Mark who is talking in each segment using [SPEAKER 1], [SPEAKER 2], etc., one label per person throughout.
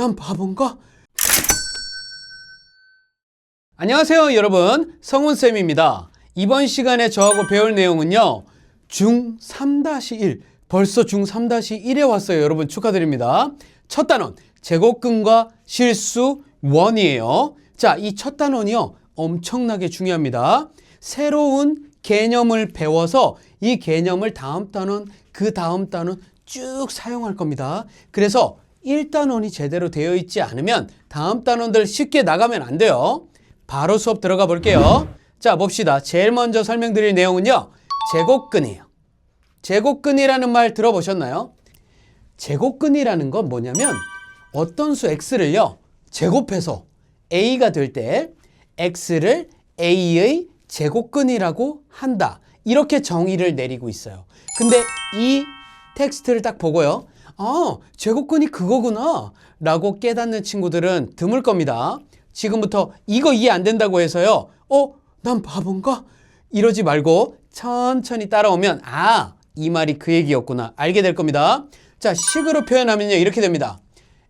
[SPEAKER 1] 난 바본가? 안녕하세요 여러분, 성훈쌤입니다. 이번 시간에 저하고 배울 내용은요, 중3-1, 벌써 중3-1에 왔어요. 여러분 축하드립니다. 첫 단원, 제곱근과 실수 원이에요. 자, 이 첫 단원이요, 엄청나게 중요합니다. 새로운 개념을 배워서 이 개념을 다음 단원, 그 다음 단원 쭉 사용할 겁니다. 그래서 1단원이 제대로 되어 있지 않으면 다음 단원들 쉽게 나가면 안 돼요. 바로 수업 들어가 볼게요. 자, 봅시다. 제일 먼저 설명드릴 내용은요, 제곱근이에요. 제곱근이라는 말 들어보셨나요? 제곱근이라는 건 뭐냐면 어떤 수 x를요, 제곱해서 a가 될 때 x를 a의 제곱근이라고 한다. 이렇게 정의를 내리고 있어요. 근데 이 텍스트를 딱 보고요, 아, 제곱근이 그거구나 라고 깨닫는 친구들은 드물 겁니다. 지금부터 이거 이해 안 된다고 해서요, 난 바본가? 이러지 말고 천천히 따라오면 이 말이 그 얘기였구나 알게 될 겁니다. 자, 식으로 표현하면요, 이렇게 됩니다.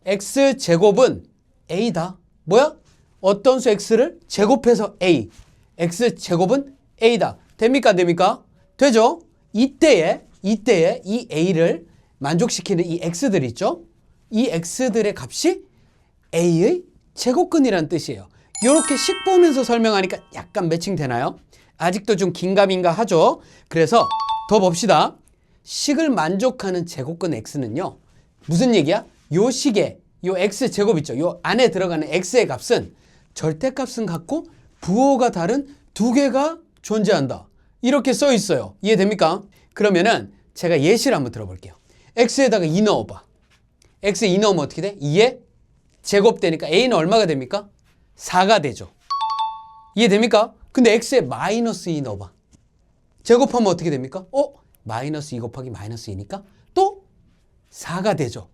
[SPEAKER 1] x제곱은 a다. 뭐야? 어떤 수 x를 제곱해서 a. x제곱은 a다. 됩니까? 안 됩니까? 되죠? 이때에 이 a를 만족시키는 이 x들 있죠? 이 x들의 값이 a의 제곱근이라는 뜻이에요. 이렇게 식 보면서 설명하니까 약간 매칭되나요? 아직도 좀 긴가민가 하죠? 그래서 더 봅시다. 식을 만족하는 제곱근 x는요, 무슨 얘기야? 요 식에 요 x제곱 있죠? 요 안에 들어가는 x의 값은 절대값은 같고 부호가 다른 두 개가 존재한다. 이렇게 써 있어요. 이해됩니까? 그러면은 제가 예시를 한번 들어볼게요. x에다가 2 넣어봐. x에 2 넣으면 어떻게 돼? 2에 제곱되니까 a는 얼마가 됩니까? 4가 되죠. 이해됩니까? 근데 x에 마이너스 2 넣어봐. 제곱하면 어떻게 됩니까? 마이너스 2 곱하기 마이너스 2니까 또 4가 되죠.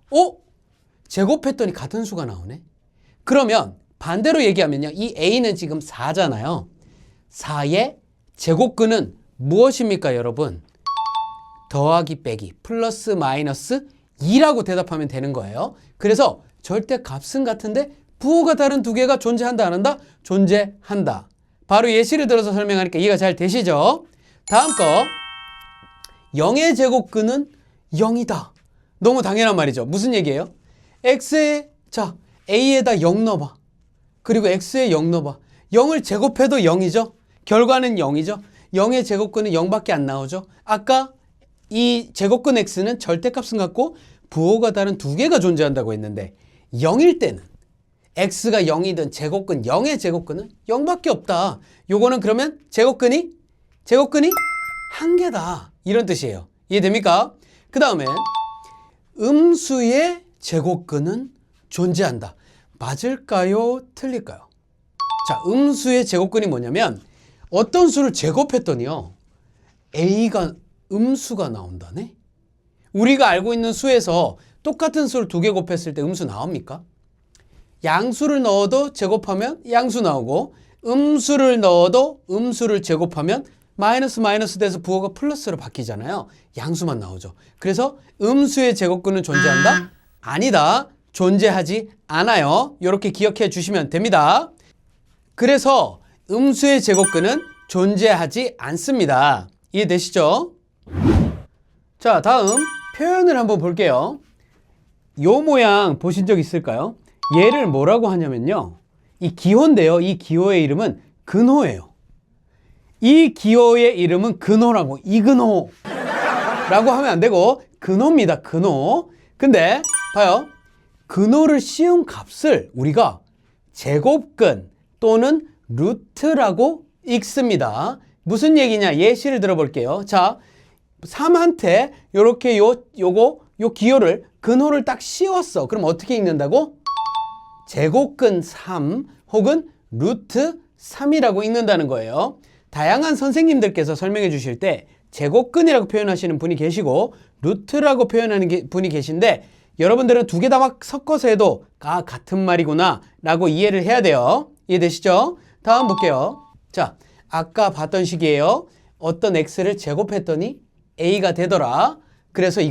[SPEAKER 1] 제곱했더니 같은 수가 나오네. 그러면 반대로 얘기하면요, 이 a는 지금 4잖아요. 4의 제곱근은 무엇입니까, 여러분? 더하기 빼기 플러스 마이너스 2라고 대답하면 되는 거예요. 그래서 절대값은 같은데 부호가 다른 두 개가 존재한다, 안 한다? 존재한다. 바로 예시를 들어서 설명하니까 이해가 잘 되시죠? 다음 거, 0의 제곱근은 0이다. 너무 당연한 말이죠. 무슨 얘기예요? x에, 자, a에다 0 넣어봐. 그리고 x에 0 넣어봐. 0을 제곱해도 0이죠? 결과는 0이죠? 0의 제곱근은 0밖에 안 나오죠? 아까 이 제곱근 x는 절대값은 같고 부호가 다른 두 개가 존재한다고 했는데 0일 때는 x가 0이든 제곱근 0의 제곱근은 0밖에 없다. 요거는 그러면 제곱근이 한 개다. 이런 뜻이에요. 이해됩니까? 그 다음에 음수의 제곱근은 존재한다. 맞을까요? 틀릴까요? 자, 음수의 제곱근이 뭐냐면 어떤 수를 제곱했더니요, a가 음수가 나온다네? 우리가 알고 있는 수에서 똑같은 수를 두 개 곱했을 때 음수 나옵니까? 양수를 넣어도 제곱하면 양수 나오고, 음수를 넣어도 음수를 제곱하면 마이너스 돼서 부호가 플러스로 바뀌잖아요. 양수만 나오죠. 그래서 음수의 제곱근은 존재한다? 아니다. 존재하지 않아요. 이렇게 기억해 주시면 됩니다. 그래서 음수의 제곱근은 존재하지 않습니다. 이해되시죠? 자, 다음 표현을 한번 볼게요. 요 모양 보신 적 있을까요? 얘를 뭐라고 하냐면요, 이 기호인데요, 이 기호의 이름은 근호예요. 이 기호의 이름은 근호라고, 이근호라고 하면 안 되고 근호입니다. 근호. 근데 봐요, 근호를 씌운 값을 우리가 제곱근 또는 루트라고 읽습니다. 무슨 얘기냐? 예시를 들어볼게요. 자, 3한테 요렇게 요 기호를, 근호를 딱 씌웠어. 그럼 어떻게 읽는다고? 제곱근 3 혹은 루트 3이라고 읽는다는 거예요. 다양한 선생님들께서 설명해 주실 때 제곱근이라고 표현하시는 분이 계시고 루트라고 표현하는 분이 계신데, 여러분들은 두 개 다 막 섞어서 해도 같은 말이구나 라고 이해를 해야 돼요. 이해되시죠? 다음 볼게요. 자, 아까 봤던 식이에요. 어떤 x를 제곱했더니 a가 되더라. 그래서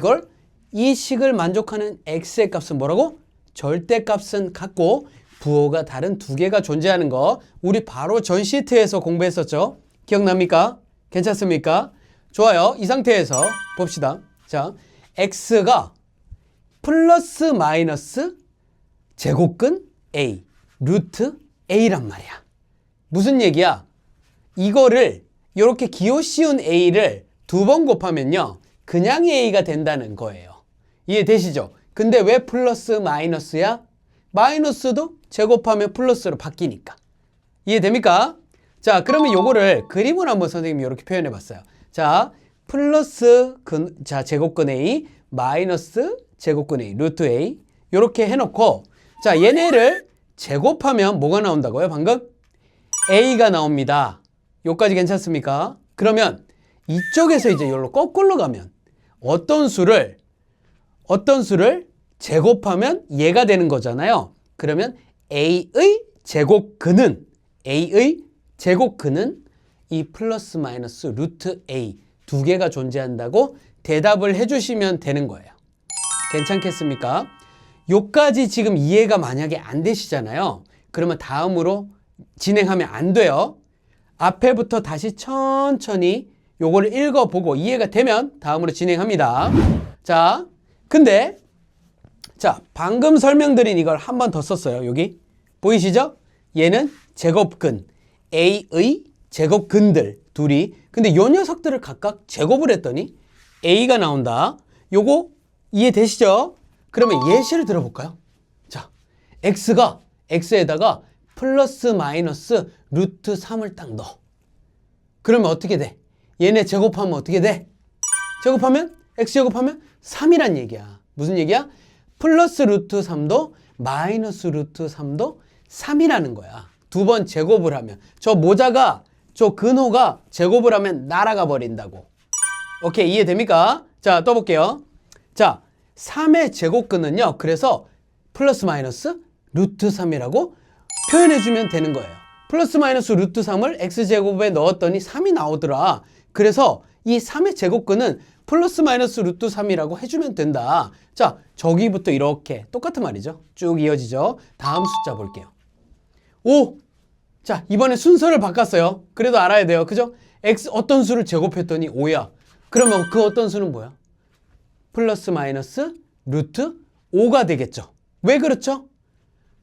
[SPEAKER 1] 이 식을 만족하는 x의 값은 뭐라고? 절대값은 같고 부호가 다른 두 개가 존재하는 거 우리 바로 전 시트에서 공부했었죠. 기억납니까? 괜찮습니까? 좋아요. 이 상태에서 봅시다. 자, x가 플러스 마이너스 제곱근 a, 루트 a란 말이야. 무슨 얘기야? 이거를 이렇게 기호씌운 a를 두 번 곱하면요 그냥 a가 된다는 거예요. 이해되시죠? 근데 왜 플러스 마이너스야? 마이너스도 제곱하면 플러스로 바뀌니까. 이해됩니까? 자, 그러면 요거를 그림을 한번 선생님이 이렇게 표현해 봤어요. 자, 플러스 제곱근 a 마이너스 제곱근 a 루트 a 이렇게 해놓고 자, 얘네를 제곱하면 뭐가 나온다고요? 방금? a가 나옵니다. 요까지 괜찮습니까? 그러면 이쪽에서 이제 여기로 거꾸로 가면 어떤 수를 제곱하면 얘가 되는 거잖아요. 그러면 a의 제곱근은 이 플러스 마이너스 루트 a 두 개가 존재한다고 대답을 해주시면 되는 거예요. 괜찮겠습니까? 요까지 지금 이해가 만약에 안 되시잖아요. 그러면 다음으로 진행하면 안 돼요. 앞에부터 다시 천천히 요거를 읽어보고 이해가 되면 다음으로 진행합니다. 자, 근데 자, 방금 설명드린 이걸 한 번 더 썼어요. 여기 보이시죠? 얘는 제곱근 a의 제곱근들 둘이 근데 요 녀석들을 각각 제곱을 했더니 a가 나온다. 요거 이해되시죠? 그러면 예시를 들어볼까요? 자, x에다가 플러스 마이너스 루트 3을 딱 넣어. 그러면 어떻게 돼? 얘네 제곱하면 어떻게 돼? x 제곱하면 3이란 얘기야. 무슨 얘기야? 플러스 루트 3도 마이너스 루트 3도 3이라는 거야. 두 번 제곱을 하면 저 근호가 제곱을 하면 날아가 버린다고. 오케이, 이해됩니까? 자, 또 볼게요. 자, 3의 제곱근은요 그래서 플러스 마이너스 루트 3이라고 표현해주면 되는 거예요. 플러스 마이너스 루트 3을 x제곱에 넣었더니 3이 나오더라. 그래서 이 3의 제곱근은 플러스 마이너스 루트 3이라고 해주면 된다. 자, 저기부터 이렇게 똑같은 말이죠. 쭉 이어지죠. 다음 숫자 볼게요. 5. 자, 이번에 순서를 바꿨어요. 그래도 알아야 돼요. 그죠? x 어떤 수를 제곱했더니 5야. 그러면 그 어떤 수는 뭐야? 플러스 마이너스 루트 5가 되겠죠. 왜 그렇죠?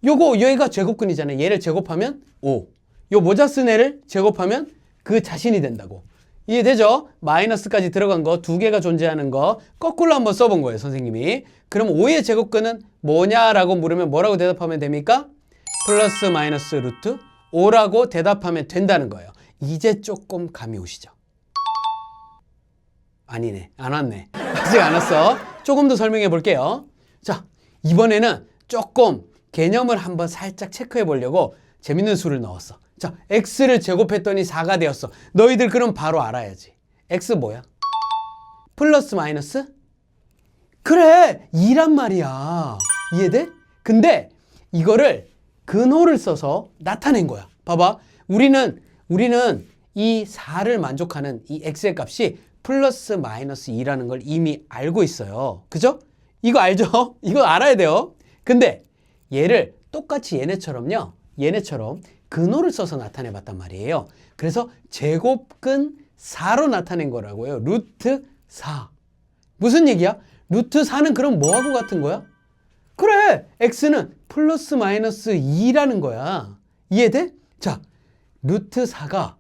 [SPEAKER 1] 얘가 제곱근이잖아요. 얘를 제곱하면 5. 요 모자 쓴 애를 제곱하면 그 자신이 된다고. 이해되죠? 마이너스까지 들어간 거 두 개가 존재하는 거 거꾸로 한번 써본 거예요, 선생님이. 그럼 5의 제곱근은 뭐냐라고 물으면 뭐라고 대답하면 됩니까? 플러스 마이너스 루트 5라고 대답하면 된다는 거예요. 이제 조금 감이 오시죠? 아니네, 안 왔네. 아직 안 왔어. 조금 더 설명해 볼게요. 자, 이번에는 조금 개념을 한번 살짝 체크해 보려고 재밌는 수를 넣었어. 자, x를 제곱했더니 4가 되었어. 너희들 그럼 바로 알아야지. x 뭐야? 플러스 마이너스? 그래, 2란 말이야. 이해돼? 근데 이거를 근호를 써서 나타낸 거야. 봐봐. 우리는 이 4를 만족하는 이 x의 값이 플러스 마이너스 2라는 걸 이미 알고 있어요. 그죠? 이거 알죠? 이거 알아야 돼요. 근데 얘를 똑같이 얘네처럼 근호를 써서 나타내 봤단 말이에요. 그래서 제곱근 4로 나타낸 거라고요. 루트 4. 무슨 얘기야? 루트 4는 그럼 뭐하고 같은 거야? 그래, x는 플러스 마이너스 2라는 거야. 이해돼? 자, 루트 4가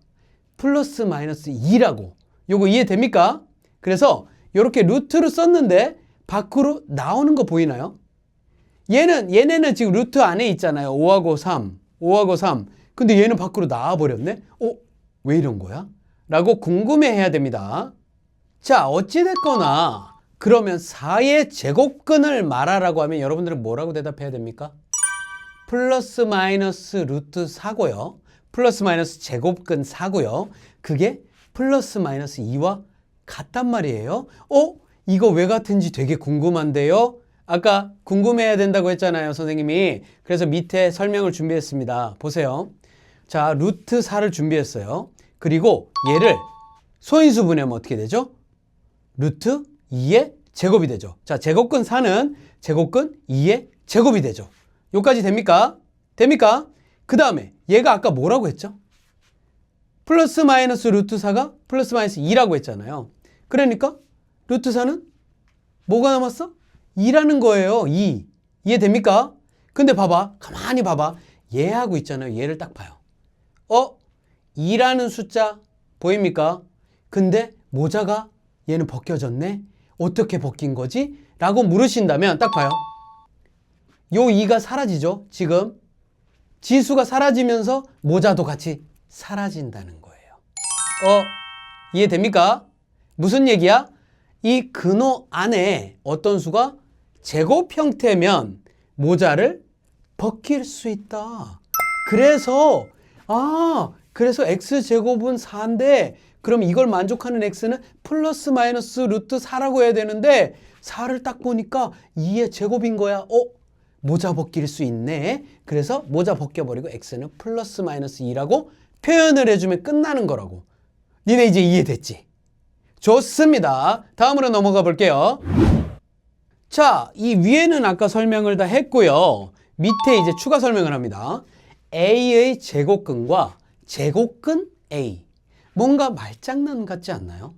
[SPEAKER 1] 플러스 마이너스 2라고. 요거 이해됩니까? 그래서 이렇게 루트로 썼는데 밖으로 나오는 거 보이나요? 얘네는 지금 루트 안에 있잖아요. 5하고 3. 근데 얘는 밖으로 나와버렸네? 왜 이런 거야? 라고 궁금해해야 됩니다. 자, 어찌됐거나 그러면 4의 제곱근을 말하라고 하면 여러분들은 뭐라고 대답해야 됩니까? 플러스 마이너스 루트 4고요. 플러스 마이너스 제곱근 4고요. 그게 플러스 마이너스 2와 같단 말이에요. 이거 왜 같은지 되게 궁금한데요? 아까 궁금해야 된다고 했잖아요, 선생님이. 그래서 밑에 설명을 준비했습니다. 보세요. 자, 루트 4를 준비했어요. 그리고 얘를 소인수 분해하면 어떻게 되죠? 루트 2의 제곱이 되죠. 자, 제곱근 4는 제곱근 2의 제곱이 되죠. 요까지 됩니까? 됩니까? 그 다음에 얘가 아까 뭐라고 했죠? 플러스 마이너스 루트 4가 플러스 마이너스 2라고 했잖아요. 그러니까 루트 4는 뭐가 남았어? 2라는 거예요. 2. 이해됩니까? 근데 봐봐. 가만히 봐봐. 얘하고 있잖아요. 얘를 딱 봐요. 2라는 숫자 보입니까? 근데 모자가 얘는 벗겨졌네? 어떻게 벗긴 거지? 라고 물으신다면 딱 봐요. 요 2가 사라지죠. 지금 지수가 사라지면서 모자도 같이 사라진다는 거예요. 이해됩니까? 무슨 얘기야? 이 근호 안에 어떤 수가 제곱 형태면 모자를 벗길 수 있다. 그래서 x제곱은 4인데 그럼 이걸 만족하는 x는 플러스 마이너스 루트 4라고 해야 되는데 4를 딱 보니까 2의 제곱인 거야. 모자 벗길 수 있네. 그래서 모자 벗겨버리고 x는 플러스 마이너스 2라고 표현을 해주면 끝나는 거라고. 니네 이제 이해됐지? 좋습니다. 다음으로 넘어가 볼게요. 자, 이 위에는 아까 설명을 다 했고요. 밑에 이제 추가 설명을 합니다. a의 제곱근과 제곱근 a. 뭔가 말장난 같지 않나요?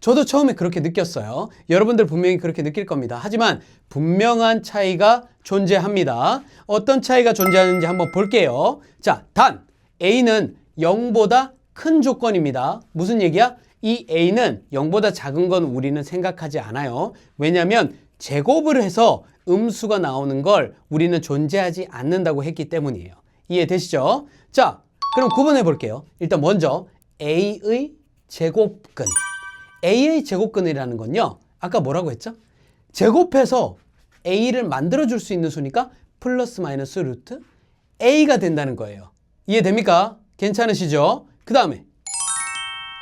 [SPEAKER 1] 저도 처음에 그렇게 느꼈어요. 여러분들 분명히 그렇게 느낄 겁니다. 하지만 분명한 차이가 존재합니다. 어떤 차이가 존재하는지 한번 볼게요. 자, 단 a는 0보다 큰 조건입니다. 무슨 얘기야? 이 a는 0보다 작은 건 우리는 생각하지 않아요. 왜냐하면 제곱을 해서 음수가 나오는 걸 우리는 존재하지 않는다고 했기 때문이에요. 이해되시죠? 자, 그럼 구분해 볼게요. 일단 먼저 a의 제곱근. a의 제곱근이라는 건요. 아까 뭐라고 했죠? 제곱해서 a를 만들어줄 수 있는 수니까 플러스 마이너스 루트 a가 된다는 거예요. 이해됩니까? 괜찮으시죠? 그 다음에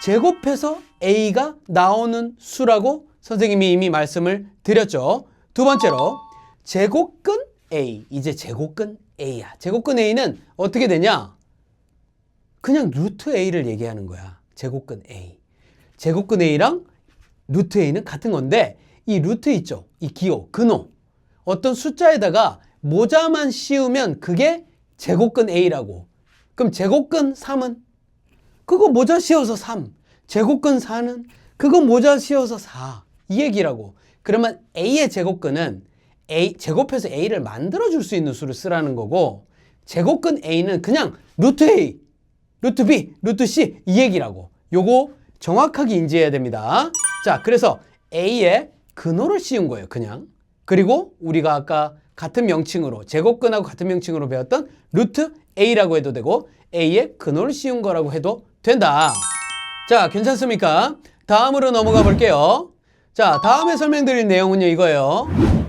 [SPEAKER 1] 제곱해서 a가 나오는 수라고 선생님이 이미 말씀을 드렸죠. 두 번째로 제곱근 a. 이제 제곱근 a야. 제곱근 a는 어떻게 되냐? 그냥 루트 a를 얘기하는 거야. 제곱근 a. 제곱근 a랑 루트 a는 같은 건데 이 루트 있죠? 이 기호, 근호. 어떤 숫자에다가 모자만 씌우면 그게 제곱근 a라고. 그럼 제곱근 3은? 그거 모자 씌워서 3. 제곱근 4는? 그거 모자 씌워서 4. 이 얘기라고. 그러면 a의 제곱근은 제곱해서 a를 만들어줄 수 있는 수를 쓰라는 거고 제곱근 a는 그냥 루트 a, 루트 b, 루트 c 이 얘기라고. 요거 정확하게 인지해야 됩니다. 자, 그래서 a의 근호를 씌운 거예요. 그냥. 그리고 우리가 아까 같은 명칭으로 제곱근하고 같은 명칭으로 배웠던 루트 a라고 해도 되고 a의 근호를 씌운 거라고 해도 된다. 자, 괜찮습니까? 다음으로 넘어가 볼게요. 자, 다음에 설명드릴 내용은요, 이거예요.